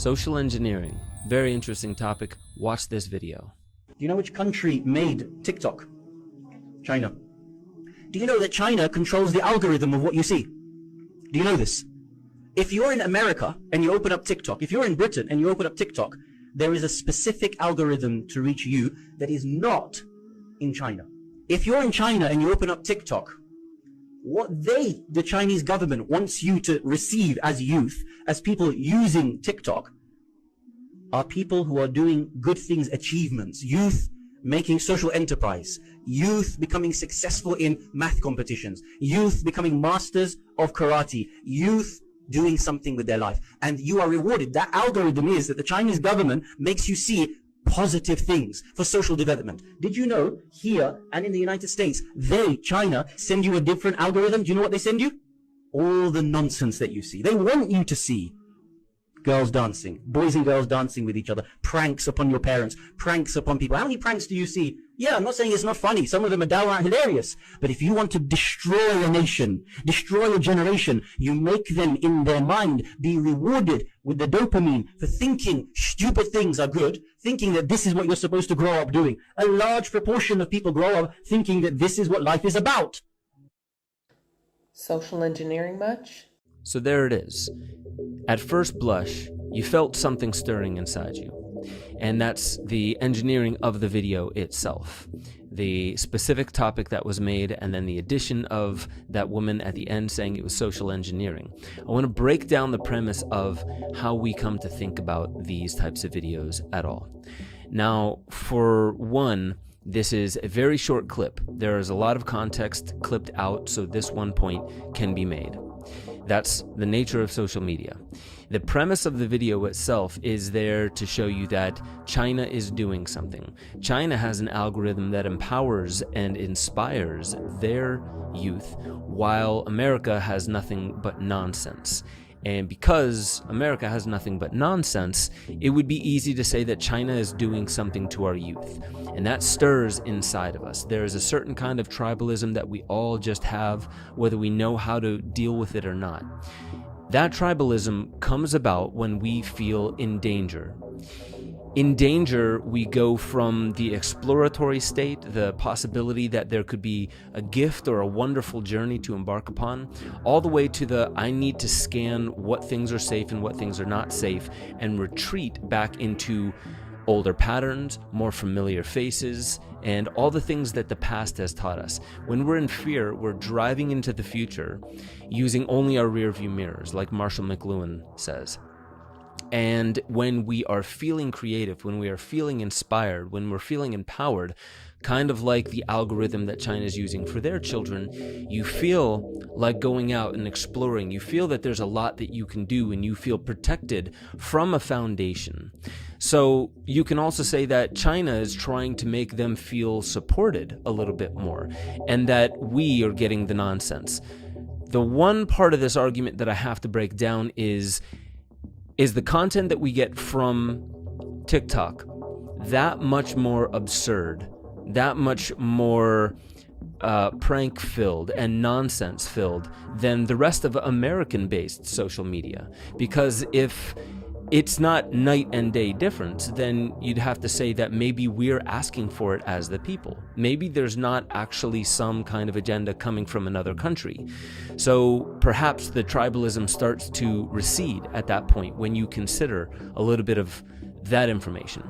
Social engineering. Very interesting topic. Watch this video. Do you know which country made TikTok? China. Do you know that China controls the algorithm of what you see? Do you know this? If you're in America and you open up TikTok, if you're in Britain and you open up TikTok, there is a specific algorithm to reach you that is not in China. If you're in China and you open up TikTok, what the Chinese government wants you to receive as youth, as people using TikTok, are people who are doing good things, achievements, youth making social enterprise, youth becoming successful in math competitions, youth becoming masters of karate, youth doing something with their life. And you are rewarded. That algorithm is that the Chinese government makes you see positive things for social development. Did you know here and in the United States, China, send you a different algorithm? Do you know what they send you? All the nonsense that you see. They want you to see girls dancing, boys and girls dancing with each other, pranks upon your parents, pranks upon people. How many pranks do you see? Yeah, I'm not saying it's not funny. Some of them are downright hilarious. But if you want to destroy a nation, destroy a generation, you make them in their mind be rewarded with the dopamine for thinking stupid things are good, thinking that this is what you're supposed to grow up doing. A large proportion of people grow up thinking that this is what life is about. Social engineering much? So there it is. At first blush, you felt something stirring inside you. And that's the engineering of the video itself. The specific topic that was made, and then the addition of that woman at the end saying it was social engineering. I want to break down the premise of how we come to think about these types of videos at all. Now, for one, this is a very short clip. There is a lot of context clipped out, so this one point can be made. That's the nature of social media. The premise of the video itself is there to show you that China is doing something. China has an algorithm that empowers and inspires their youth, while America has nothing but nonsense. And because America has nothing but nonsense, it would be easy to say that China is doing something to our youth. And that stirs inside of us. There is a certain kind of tribalism that we all just have, whether we know how to deal with it or not. That tribalism comes about when we feel in danger. In danger, we go from the exploratory state, the possibility that there could be a gift or a wonderful journey to embark upon, all the way to the I need to scan what things are safe and what things are not safe, and retreat back into older patterns, more familiar faces, and all the things that the past has taught us. When we're in fear, we're driving into the future using only our rearview mirrors, like Marshall McLuhan says. And when we are feeling creative, when we are feeling inspired, when we're feeling empowered, kind of like the algorithm that China is using for their children, you feel like going out and exploring. You feel that there's a lot that you can do, and you feel protected from a foundation. So you can also say that China is trying to make them feel supported a little bit more, and that we are getting the nonsense. The one part of this argument that I have to break down is the content that we get from TikTok that much more absurd, that much more prank-filled and nonsense-filled than the rest of American-based social media? Because if it's not night and day difference, then you'd have to say that maybe we're asking for it as the people. Maybe there's not actually some kind of agenda coming from another country. So perhaps the tribalism starts to recede at that point when you consider a little bit of that information.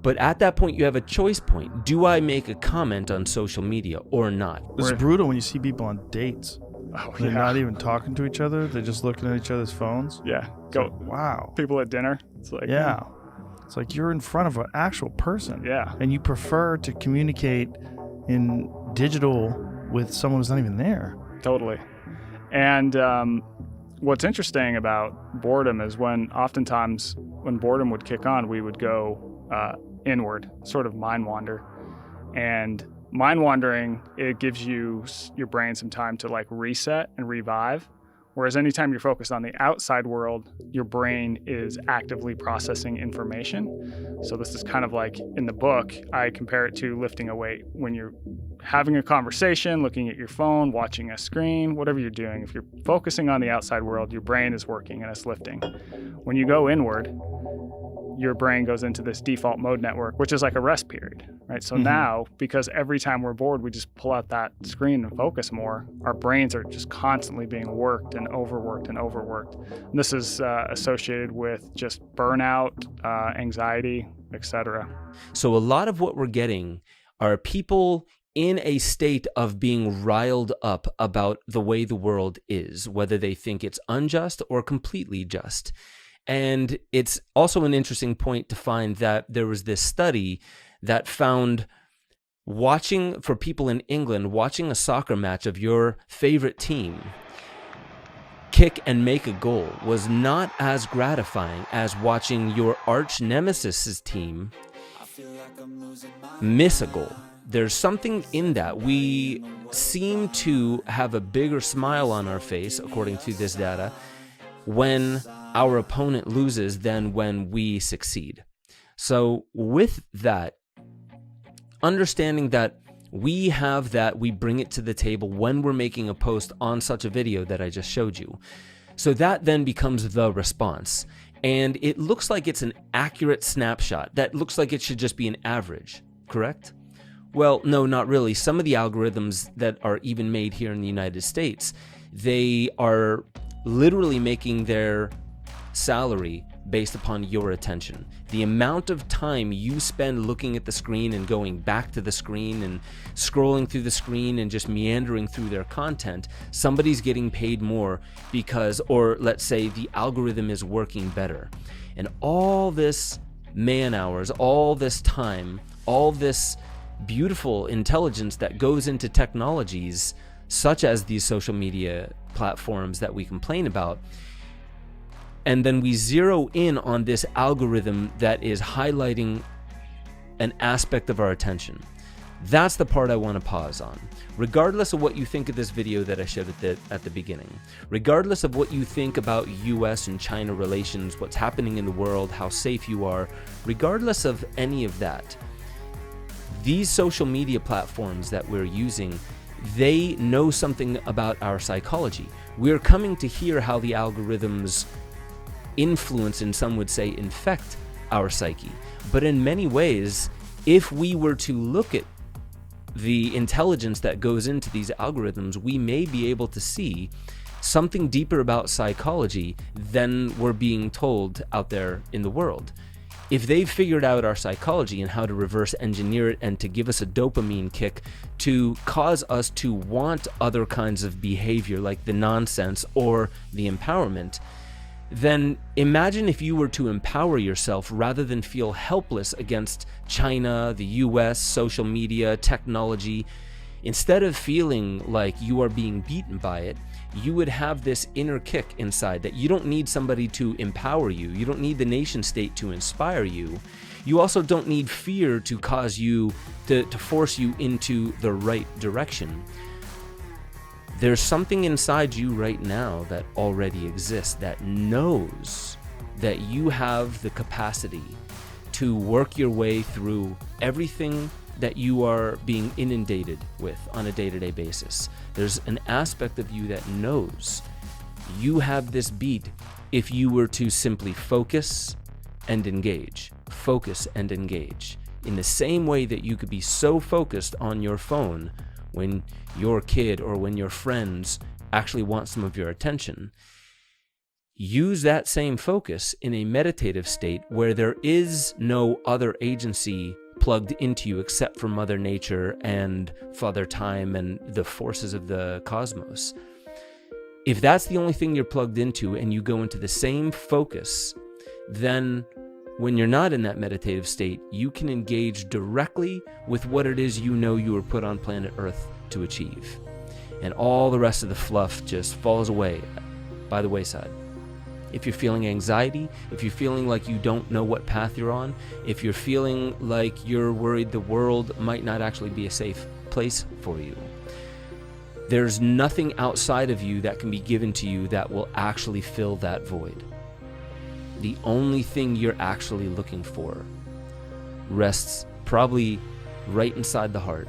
But at that point, you have a choice point. Do I make a comment on social media or not? It's brutal when you see people on dates. Oh, They're yeah. not even talking to each other. They're just looking at each other's phones. Yeah. Go. Wow. People at dinner. It's like, Yeah. It's like you're in front of an actual person. Yeah. And you prefer to communicate in digital with someone who's not even there. Totally. And what's interesting about boredom is oftentimes when boredom would kick on, we would go inward, sort of mind wander. And mind wandering, it gives your brain some time to like reset and revive, Whereas anytime you're focused on the outside world, your brain is actively processing information. So this is kind of like in the book, I compare it to lifting a weight. When you're having a conversation, looking at your phone, watching a screen, whatever you're doing, if you're focusing on the outside world, your brain is working and it's lifting. When you go inward, your brain goes into this default mode network, which is like a rest period, right? So now, because every time we're bored, we just pull out that screen and focus more, our brains are just constantly being worked and overworked and overworked. And this is associated with just burnout, anxiety, etc. So a lot of what we're getting are people in a state of being riled up about the way the world is, whether they think it's unjust or completely just. And it's also an interesting point to find that there was this study that found for people in England, watching a soccer match of your favorite team kick and make a goal was not as gratifying as watching your arch nemesis's team miss a goal. There's something in that. We seem to have a bigger smile on our face, according to this data, when our opponent loses than when we succeed. So with that, understanding that we have that, we bring it to the table when we're making a post on such a video that I just showed you. So that then becomes the response. And it looks like it's an accurate snapshot. That looks like it should just be an average, correct? Well, no, not really. Some of the algorithms that are even made here in the United States, they are literally making their salary based upon your attention. The amount of time you spend looking at the screen and going back to the screen and scrolling through the screen and just meandering through their content, somebody's getting paid more because, or let's say the algorithm is working better. And all this man hours, all this time, all this beautiful intelligence that goes into technologies such as these social media platforms that we complain about, and then we zero in on this algorithm that is highlighting an aspect of our attention. That's the part I want to pause on. Regardless of what you think of this video that I showed at the beginning, regardless of what you think about US and China relations, what's happening in the world, how safe you are, regardless of any of that, these social media platforms that we're using, they know something about our psychology. We're coming to hear how the algorithms influence, and some would say infect, our psyche. But in many ways, if we were to look at the intelligence that goes into these algorithms, we may be able to see something deeper about psychology than we're being told out there in the world. If they've figured out our psychology and how to reverse engineer it and to give us a dopamine kick to cause us to want other kinds of behavior like the nonsense or the empowerment, then imagine if you were to empower yourself rather than feel helpless against China, the US, social media, technology. Instead of feeling like you are being beaten by it, you would have this inner kick inside that you don't need somebody to empower you. You don't need the nation state to inspire you. You also don't need fear to cause you, to force you into the right direction. There's something inside you right now that already exists that knows that you have the capacity to work your way through everything that you are being inundated with on a day-to-day basis. There's an aspect of you that knows you have this beat if you were to simply focus and engage. Focus and engage. In the same way that you could be so focused on your phone when your kid or when your friends actually want some of your attention, use that same focus in a meditative state where there is no other agency plugged into you except for Mother Nature and Father Time and the forces of the cosmos. If that's the only thing you're plugged into and you go into the same focus, then when you're not in that meditative state, you can engage directly with what it is you know you were put on planet Earth to achieve. And all the rest of the fluff just falls away by the wayside. If you're feeling anxiety, if you're feeling like you don't know what path you're on, if you're feeling like you're worried the world might not actually be a safe place for you, There's nothing outside of you that can be given to you that will actually fill that void. The only thing you're actually looking for rests probably right inside the heart,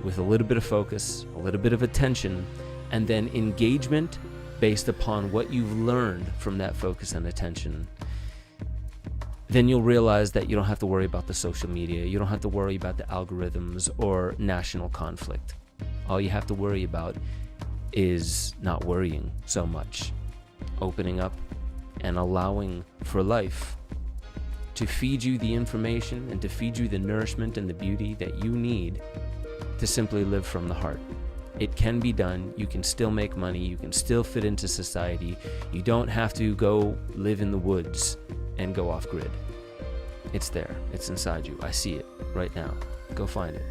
with a little bit of focus, a little bit of attention, and then engagement based upon what you've learned from that focus and attention. Then you'll realize that you don't have to worry about the social media, you don't have to worry about the algorithms or national conflict. All you have to worry about is not worrying so much, opening up and allowing for life to feed you the information and to feed you the nourishment and the beauty that you need to simply live from the heart. It can be done. You can still make money. You can still fit into society. You don't have to go live in the woods and go off grid. It's there. It's inside you. I see it right now. Go find it.